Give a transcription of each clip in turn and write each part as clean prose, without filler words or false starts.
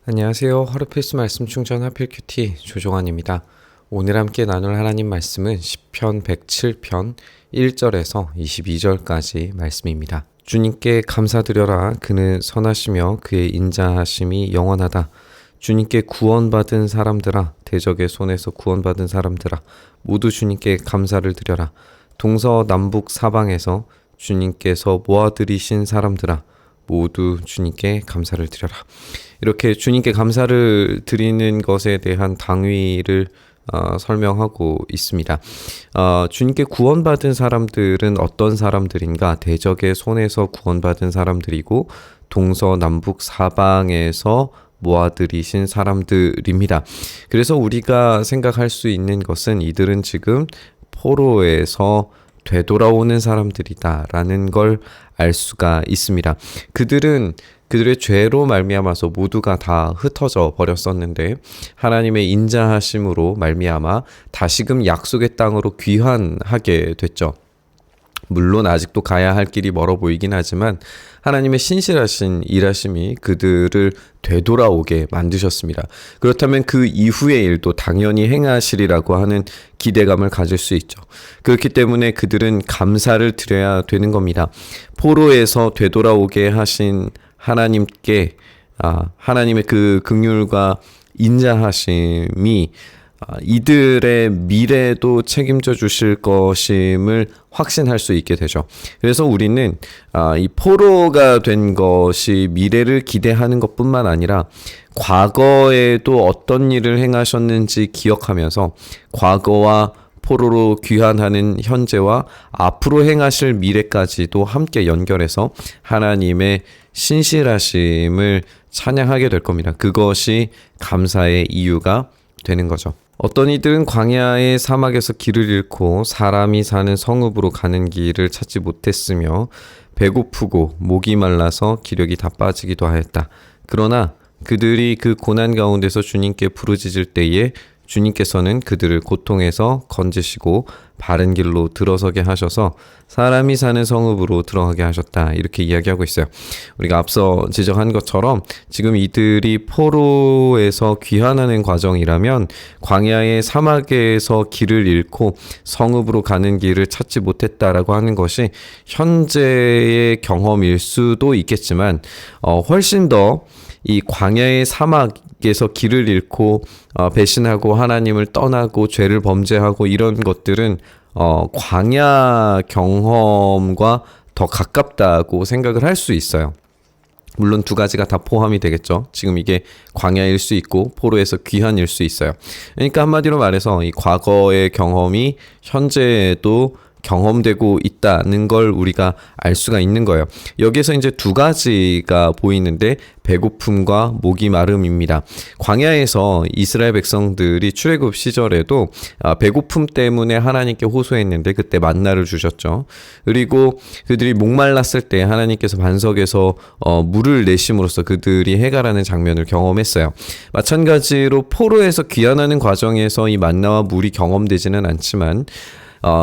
안녕하세요. 하루 필수 말씀 충전 하필 큐티 조종환입니다. 오늘 함께 나눌 하나님 말씀은 시편 107편 1절에서 22절까지 말씀입니다. 주님께 감사드려라. 그는 선하시며 그의 인자하심이 영원하다. 주님께 구원받은 사람들아, 대적의 손에서 구원받은 사람들아, 모두 주님께 감사를 드려라. 동서남북 사방에서 주님께서 모아들이신 사람들아, 모두 주님께 감사를 드려라. 이렇게 주님께 감사를 드리는 것에 대한 당위를 설명하고 있습니다. 주님께 구원받은 사람들은 어떤 사람들인가? 대적의 손에서 구원받은 사람들이고 동서남북 사방에서 모아들이신 사람들입니다. 그래서 우리가 생각할 수 있는 것은 이들은 지금 포로에서 되돌아오는 사람들이다라는 걸 알 수가 있습니다. 그들의 죄로 말미암아서 모두가 다 흩어져 버렸었는데 하나님의 인자하심으로 말미암아 다시금 약속의 땅으로 귀환하게 됐죠. 물론 아직도 가야 할 길이 멀어 보이긴 하지만 하나님의 신실하신 일하심이 그들을 되돌아오게 만드셨습니다. 그렇다면 그 이후의 일도 당연히 행하시리라고 하는 기대감을 가질 수 있죠. 그렇기 때문에 그들은 감사를 드려야 되는 겁니다. 포로에서 되돌아오게 하신 하나님께 하나님의 그 긍휼과 인자하심이 이들의 미래도 책임져 주실 것임을 확신할 수 있게 되죠. 그래서 우리는 이 포로가 된 것이 미래를 기대하는 것뿐만 아니라 과거에도 어떤 일을 행하셨는지 기억하면서 과거와 포로로 귀환하는 현재와 앞으로 행하실 미래까지도 함께 연결해서 하나님의 신실하심을 찬양하게 될 겁니다. 그것이 감사의 이유가 되는 거죠. 어떤 이들은 광야의 사막에서 길을 잃고 사람이 사는 성읍으로 가는 길을 찾지 못했으며 배고프고 목이 말라서 기력이 다 빠지기도 하였다. 그러나 그들이 그 고난 가운데서 주님께 부르짖을 때에 주님께서는 그들을 고통에서 건지시고 바른 길로 들어서게 하셔서 사람이 사는 성읍으로 들어가게 하셨다. 이렇게 이야기하고 있어요. 우리가 앞서 지적한 것처럼 지금 이들이 포로에서 귀환하는 과정이라면 광야의 사막에서 길을 잃고 성읍으로 가는 길을 찾지 못했다라고 하는 것이 현재의 경험일 수도 있겠지만 훨씬 더 이 광야의 사막에서 길을 잃고 배신하고 하나님을 떠나고 죄를 범죄하고 이런 것들은 광야 경험과 더 가깝다고 생각을 할 수 있어요. 물론 두 가지가 다 포함이 되겠죠. 지금 이게 광야일 수 있고 포로에서 귀환일 수 있어요. 그러니까 한마디로 말해서 이 과거의 경험이 현재에도 경험되고 있다는 걸 우리가 알 수가 있는 거예요. 여기에서 이제 두 가지가 보이는데 배고픔과 목이 마름입니다. 광야에서 이스라엘 백성들이 출애굽 시절에도 배고픔 때문에 하나님께 호소했는데 그때 만나를 주셨죠. 그리고 그들이 목말랐을 때 하나님께서 반석에서 물을 내심으로써 그들이 해가라는 장면을 경험했어요. 마찬가지로 포로에서 귀환하는 과정에서 이 만나와 물이 경험되지는 않지만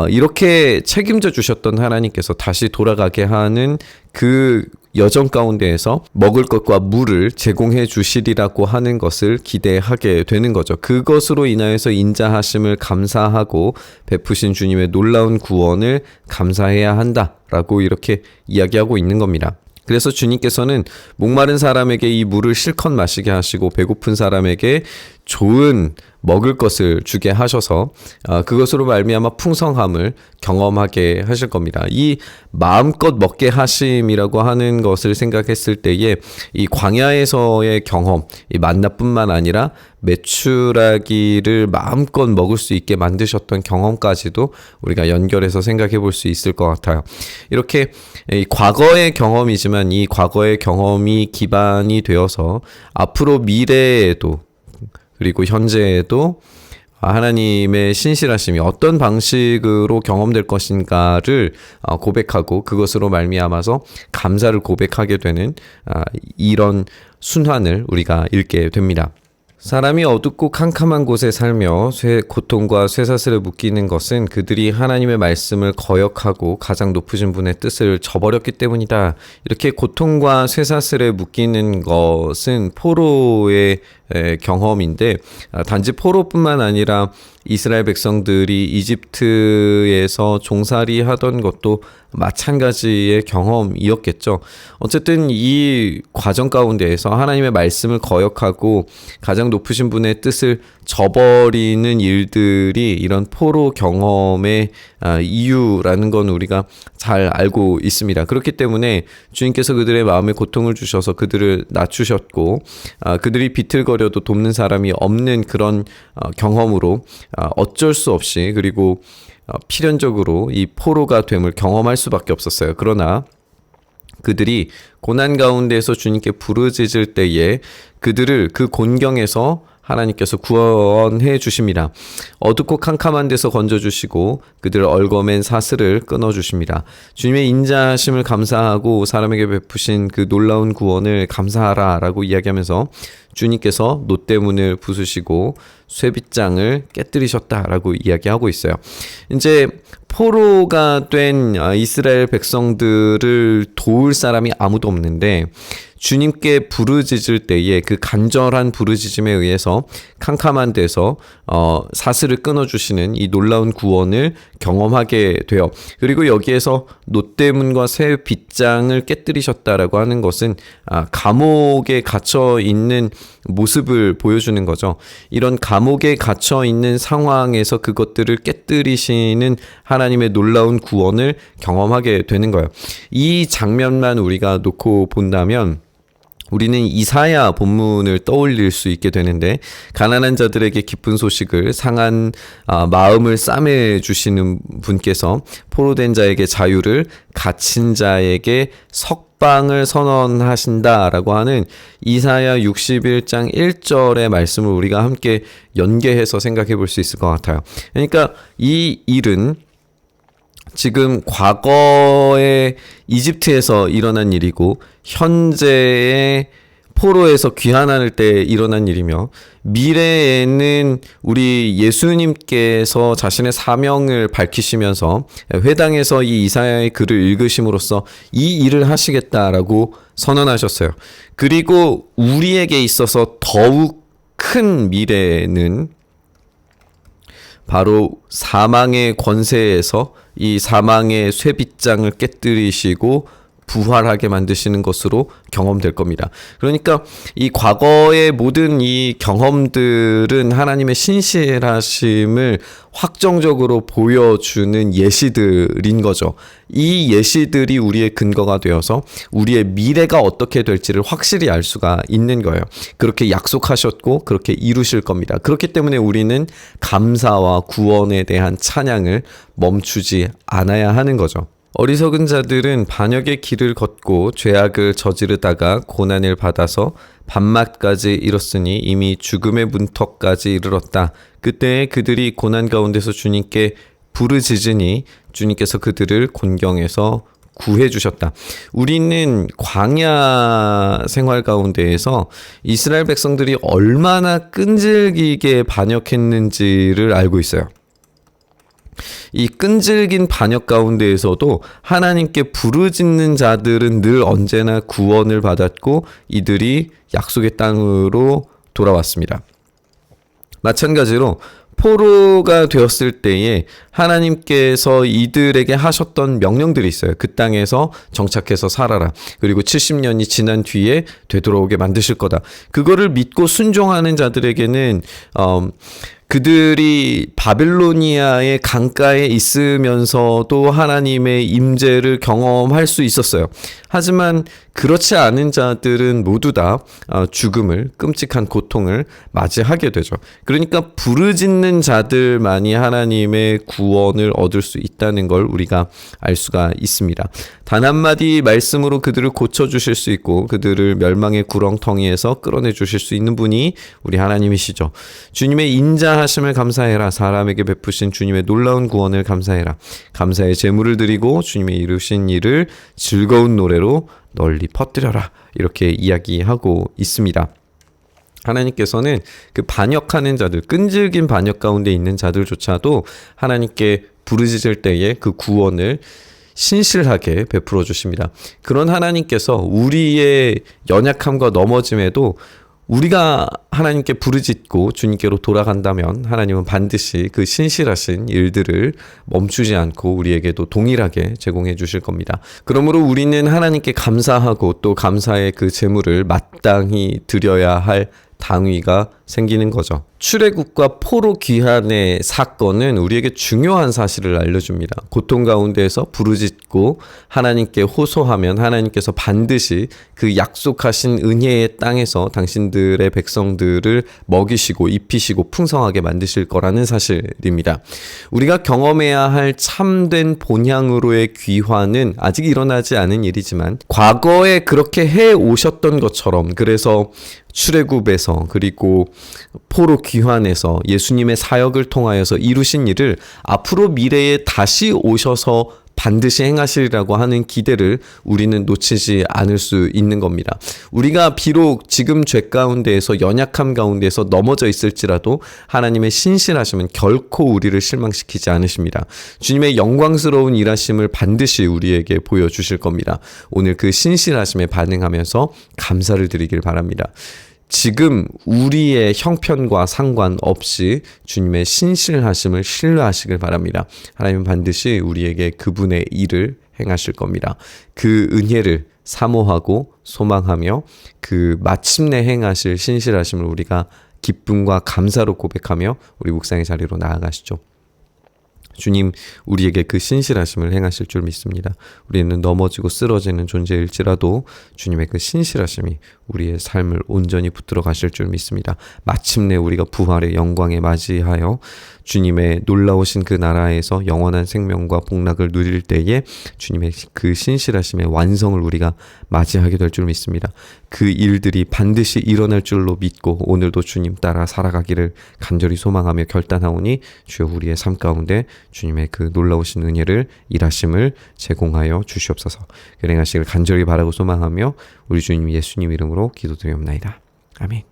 이렇게 책임져 주셨던 하나님께서 다시 돌아가게 하는 그 여정 가운데에서 먹을 것과 물을 제공해 주시리라고 하는 것을 기대하게 되는 거죠. 그것으로 인하여서 인자하심을 감사하고 베푸신 주님의 놀라운 구원을 감사해야 한다라고 이렇게 이야기하고 있는 겁니다. 그래서 주님께서는 목마른 사람에게 이 물을 실컷 마시게 하시고 배고픈 사람에게 좋은 먹을 것을 주게 하셔서 그것으로 말미암아 풍성함을 경험하게 하실 겁니다. 이 마음껏 먹게 하심이라고 하는 것을 생각했을 때에 이 광야에서의 경험, 이 만나뿐만 아니라 메추라기를 마음껏 먹을 수 있게 만드셨던 경험까지도 우리가 연결해서 생각해 볼 수 있을 것 같아요. 이렇게 이 과거의 경험이지만 이 과거의 경험이 기반이 되어서 앞으로 미래에도 그리고 현재에도 하나님의 신실하심이 어떤 방식으로 경험될 것인가를 고백하고 그것으로 말미암아서 감사를 고백하게 되는 이런 순환을 우리가 읽게 됩니다. 사람이 어둡고 캄캄한 곳에 살며 고통과 쇠사슬에 묶이는 것은 그들이 하나님의 말씀을 거역하고 가장 높으신 분의 뜻을 저버렸기 때문이다. 이렇게 고통과 쇠사슬에 묶이는 것은 포로의 경험인데, 단지 포로뿐만 아니라 이스라엘 백성들이 이집트에서 종살이 하던 것도 마찬가지의 경험이었겠죠. 어쨌든 이 과정 가운데에서 하나님의 말씀을 거역하고 가장 높으신 분의 뜻을 저버리는 일들이 이런 포로 경험의 이유라는 건 우리가 잘 알고 있습니다. 그렇기 때문에 주님께서 그들의 마음에 고통을 주셔서 그들을 낮추셨고, 그들이 비틀거려도 돕는 사람이 없는 그런 경험으로 어쩔 수 없이, 그리고 필연적으로 이 포로가 됨을 경험할 수밖에 없었어요. 그러나 그들이 고난 가운데에서 주님께 부르짖을 때에 그들을 그 곤경에서 하나님께서 구원해 주십니다. 어둡고 캄캄한 데서 건져주시고 그들을 얽어맨 사슬을 끊어주십니다. 주님의 인자하심을 감사하고 사람에게 베푸신 그 놀라운 구원을 감사하라 라고 이야기하면서 주님께서 놋대문을 부수시고 쇠빗장을 깨뜨리셨다라고 이야기하고 있어요. 이제 포로가 된 이스라엘 백성들을 도울 사람이 아무도 없는데 주님께 부르짖을 때에 그 간절한 부르짖음에 의해서 캄캄한 데서 사슬을 끊어주시는 이 놀라운 구원을 경험하게 돼요. 그리고 여기에서 놋대문과 새 빗장을 깨뜨리셨다라고 하는 것은 감옥에 갇혀 있는 모습을 보여주는 거죠. 이런 감옥에 갇혀 있는 상황에서 그것들을 깨뜨리시는 하나님의 놀라운 구원을 경험하게 되는 거예요. 이 장면만 우리가 놓고 본다면 우리는 이사야 본문을 떠올릴 수 있게 되는데, 가난한 자들에게 기쁜 소식을 상한 마음을 싸매 주시는 분께서 포로된 자에게 자유를, 갇힌 자에게 석방을 선언하신다라고 하는 이사야 61장 1절의 말씀을 우리가 함께 연계해서 생각해 볼 수 있을 것 같아요. 그러니까 이 일은 지금 과거에 이집트에서 일어난 일이고 현재의 포로에서 귀환할 때 일어난 일이며, 미래에는 우리 예수님께서 자신의 사명을 밝히시면서 회당에서 이 이사야의 글을 읽으심으로써 이 일을 하시겠다라고 선언하셨어요. 그리고 우리에게 있어서 더욱 큰 미래는 바로 사망의 권세에서 이 사망의 쇠빗장을 깨뜨리시고 부활하게 만드시는 것으로 경험될 겁니다. 그러니까 이 과거의 모든 이 경험들은 하나님의 신실하심을 확정적으로 보여주는 예시들인 거죠. 이 예시들이 우리의 근거가 되어서 우리의 미래가 어떻게 될지를 확실히 알 수가 있는 거예요. 그렇게 약속하셨고 그렇게 이루실 겁니다. 그렇기 때문에 우리는 감사와 구원에 대한 찬양을 멈추지 않아야 하는 거죠. 어리석은 자들은 반역의 길을 걷고 죄악을 저지르다가 고난을 받아서 밤낮까지 이뤘으니 이미 죽음의 문턱까지 이르렀다. 그때 그들이 고난 가운데서 주님께 부르짖으니 주님께서 그들을 곤경에서 구해 주셨다. 우리는 광야 생활 가운데에서 이스라엘 백성들이 얼마나 끈질기게 반역했는지를 알고 있어요. 이 끈질긴 반역 가운데에서도 하나님께 부르짖는 자들은 늘 언제나 구원을 받았고 이들이 약속의 땅으로 돌아왔습니다. 마찬가지로 포로가 되었을 때에 하나님께서 이들에게 하셨던 명령들이 있어요. 그 땅에서 정착해서 살아라. 그리고 70년이 지난 뒤에 되돌아오게 만드실 거다. 그거를 믿고 순종하는 자들에게는 그들이 바빌로니아의 강가에 있으면서도 하나님의 임재를 경험할 수 있었어요. 하지만 그렇지 않은 자들은 모두 다 죽음을, 끔찍한 고통을 맞이하게 되죠. 그러니까 부르짖는 자들만이 하나님의 구원을 얻을 수 있다는 걸 우리가 알 수가 있습니다. 단 한마디 말씀으로 그들을 고쳐주실 수 있고 그들을 멸망의 구렁텅이에서 끌어내 주실 수 있는 분이 우리 하나님이시죠. 주님의 인자하심을 감사해라. 사람에게 베푸신 주님의 놀라운 구원을 감사해라. 감사의 제물을 드리고 주님의 이루신 일을 즐거운 노래로 널리 퍼뜨려라. 이렇게 이야기하고 있습니다. 하나님께서는 그 반역하는 자들, 끈질긴 반역 가운데 있는 자들조차도 하나님께 부르짖을 때에 그 구원을 신실하게 베풀어 주십니다. 그런 하나님께서 우리의 연약함과 넘어짐에도 우리가 하나님께 부르짖고 주님께로 돌아간다면 하나님은 반드시 그 신실하신 일들을 멈추지 않고 우리에게도 동일하게 제공해 주실 겁니다. 그러므로 우리는 하나님께 감사하고 또 감사의 그 제물을 마땅히 드려야 할 당위가 생기는 거죠. 출애굽과 포로 귀환의 사건은 우리에게 중요한 사실을 알려줍니다. 고통 가운데에서 부르짖고 하나님께 호소하면 하나님께서 반드시 그 약속하신 은혜의 땅에서 당신들의 백성들을 먹이시고 입히시고 풍성하게 만드실 거라는 사실입니다. 우리가 경험해야 할 참된 본향으로의 귀환은 아직 일어나지 않은 일이지만 과거에 그렇게 해 오셨던 것처럼, 그래서 출애굽에서 그리고 포로 귀환에서 예수님의 사역을 통하여서 이루신 일을 앞으로 미래에 다시 오셔서 반드시 행하시리라고 하는 기대를 우리는 놓치지 않을 수 있는 겁니다. 우리가 비록 지금 죄 가운데에서 연약함 가운데에서 넘어져 있을지라도 하나님의 신실하심은 결코 우리를 실망시키지 않으십니다. 주님의 영광스러운 일하심을 반드시 우리에게 보여주실 겁니다. 오늘 그 신실하심에 반응하면서 감사를 드리길 바랍니다. 지금 우리의 형편과 상관없이 주님의 신실하심을 신뢰하시길 바랍니다. 하나님은 반드시 우리에게 그분의 일을 행하실 겁니다. 그 은혜를 사모하고 소망하며 그 마침내 행하실 신실하심을 우리가 기쁨과 감사로 고백하며 우리 묵상의 자리로 나아가시죠. 주님, 우리에게 그 신실하심을 행하실 줄 믿습니다. 우리는 넘어지고 쓰러지는 존재일지라도 주님의 그 신실하심이 우리의 삶을 온전히 붙들어 가실 줄 믿습니다. 마침내 우리가 부활의 영광에 맞이하여 주님의 놀라우신 그 나라에서 영원한 생명과 복락을 누릴 때에 주님의 그 신실하심의 완성을 우리가 맞이하게 될 줄 믿습니다. 그 일들이 반드시 일어날 줄로 믿고 오늘도 주님 따라 살아가기를 간절히 소망하며 결단하오니 주여 우리의 삶 가운데 주님의 그 놀라우신 은혜를 일하심을 제공하여 주시옵소서. 그행하시길 간절히 바라고 소망하며 우리 주님 예수님 이름으로 기도드리옵나이다. 아멘.